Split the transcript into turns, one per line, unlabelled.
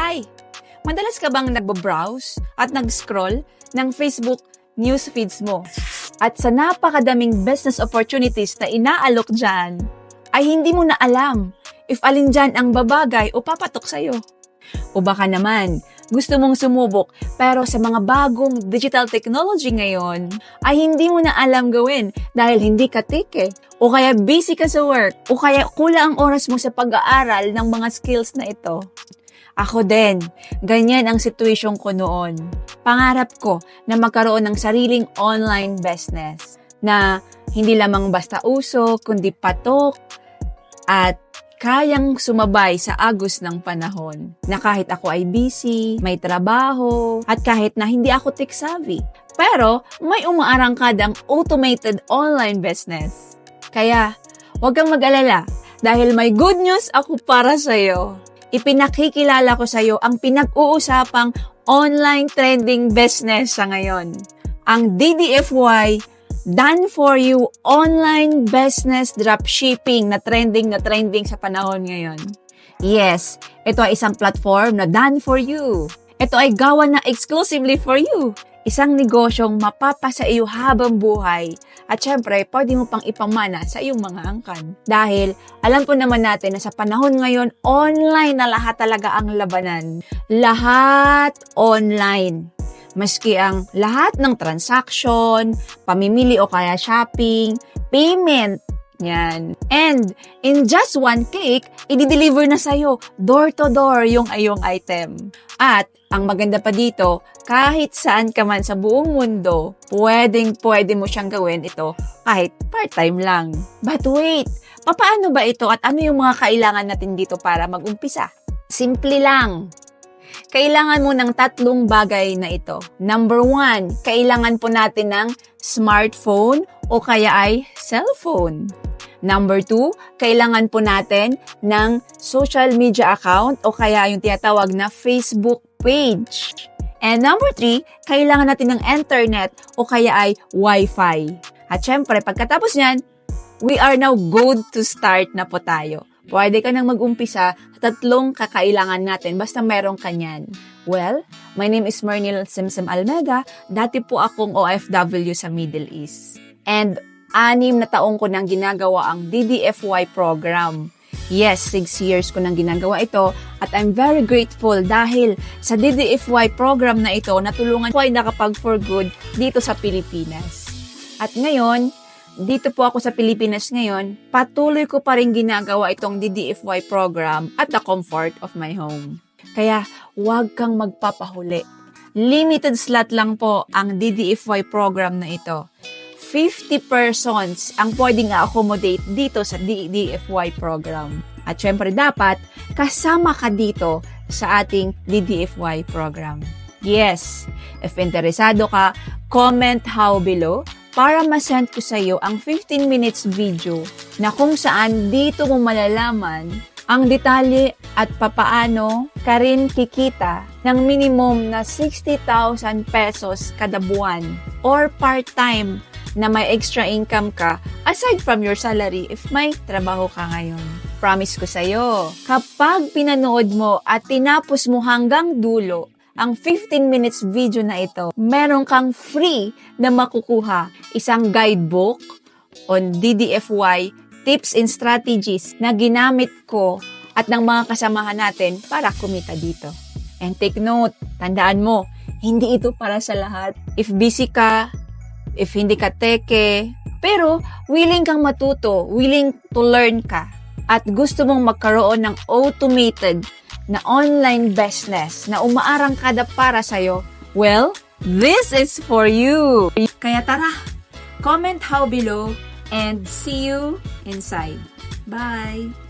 Hi! Madalas ka bang nagbo-browse at nag-scroll ng Facebook news feeds mo? At sa napakadaming business opportunities na inaalok dyan, ay hindi mo na alam if alin dyan ang babagay o papatok sa'yo. O baka naman, gusto mong sumubok pero sa mga bagong digital technology ngayon ay hindi mo na alam gawin dahil hindi ka tike o kaya busy ka sa work o kaya kulang ang oras mo sa pag-aaral ng mga skills na ito. Ako din, ganyan ang situation ko noon. Pangarap ko na magkaroon ng sariling online business na hindi lamang basta uso kundi patok at kayang sumabay sa agos ng panahon. Na kahit ako ay busy, may trabaho, at kahit na hindi ako tech-savvy. Pero may umaarangkadang automated online business. Kaya, huwag kang mag-alala dahil may good news ako para sa'yo. Ipinakikilala ko sa'yo ang pinag-uusapang online trending business sa ngayon. Ang DDFY Done For You Online Business Dropshipping na trending sa panahon ngayon. Yes, ito ay isang platform na done for you. Ito ay gawa na exclusively for you. Isang negosyong mapapasa iyo habang buhay. At syempre, pwede mo pang ipamana sa iyong mga angkan. Dahil alam po naman natin na sa panahon ngayon, online na lahat talaga ang labanan. Lahat online. Maski ang lahat ng transaction, pamimili o kaya shopping, payment, yan. And in just one click, i-deliver na sa'yo door-to-door yung ayong item. At ang maganda pa dito, kahit saan ka man sa buong mundo, pwede mo siyang gawin ito kahit part-time lang. But wait, paano ba ito at ano yung mga kailangan natin dito para mag-umpisa? Simple lang. Kailangan mo ng 3 bagay na ito. Number 1, kailangan po natin ng smartphone o kaya ay cellphone. Number 2, kailangan po natin ng social media account o kaya yung tinatawag na Facebook page. And number 3, kailangan natin ng internet o kaya ay Wi-Fi. At syempre, pagkatapos niyan, we are now good to start na po tayo. Pwede ka nang mag-umpisa sa 3 kakailangan natin basta meron ka niyan. Well, my name is Mernil Simsim Almeda. Dati po akong OFW sa Middle East. And 6 na taong ko nang ginagawa ang DDFY program. Yes, 6 years ko nang ginagawa ito at I'm very grateful dahil sa DDFY program na ito, natulungan ko ay nakapag for good dito sa Pilipinas. At ngayon, dito po ako sa Pilipinas ngayon, patuloy ko pa rin ginagawa itong DDFY program at the comfort of my home. Kaya huwag kang magpapahuli. Limited slot lang po ang DDFY program na ito. 50 persons ang pwedeng accommodate dito sa DDFY program. At syempre dapat kasama ka dito sa ating DDFY program. Yes, if interesado ka, comment how below para ma-send ko sa iyo ang 15 minutes video na kung saan dito mo malalaman ang detalye at papaano ka rin kikita ng minimum na 60,000 pesos kada buwan or part-time na may extra income ka aside from your salary if may trabaho ka ngayon. Promise ko sa iyo, kapag pinanood mo at tinapos mo hanggang dulo ang 15 minutes video na ito, meron kang free na makukuha isang guidebook on DDFY tips and strategies na ginamit ko at ng mga kasamahan natin para kumita dito. And take note, tandaan mo, hindi ito para sa lahat. If busy ka, if hindi ka teke, pero willing kang matuto, willing to learn ka, at gusto mong magkaroon ng automated na online business na umaarangkada para sa'yo, well, this is for you. Kaya tara, comment how below and see you inside. Bye!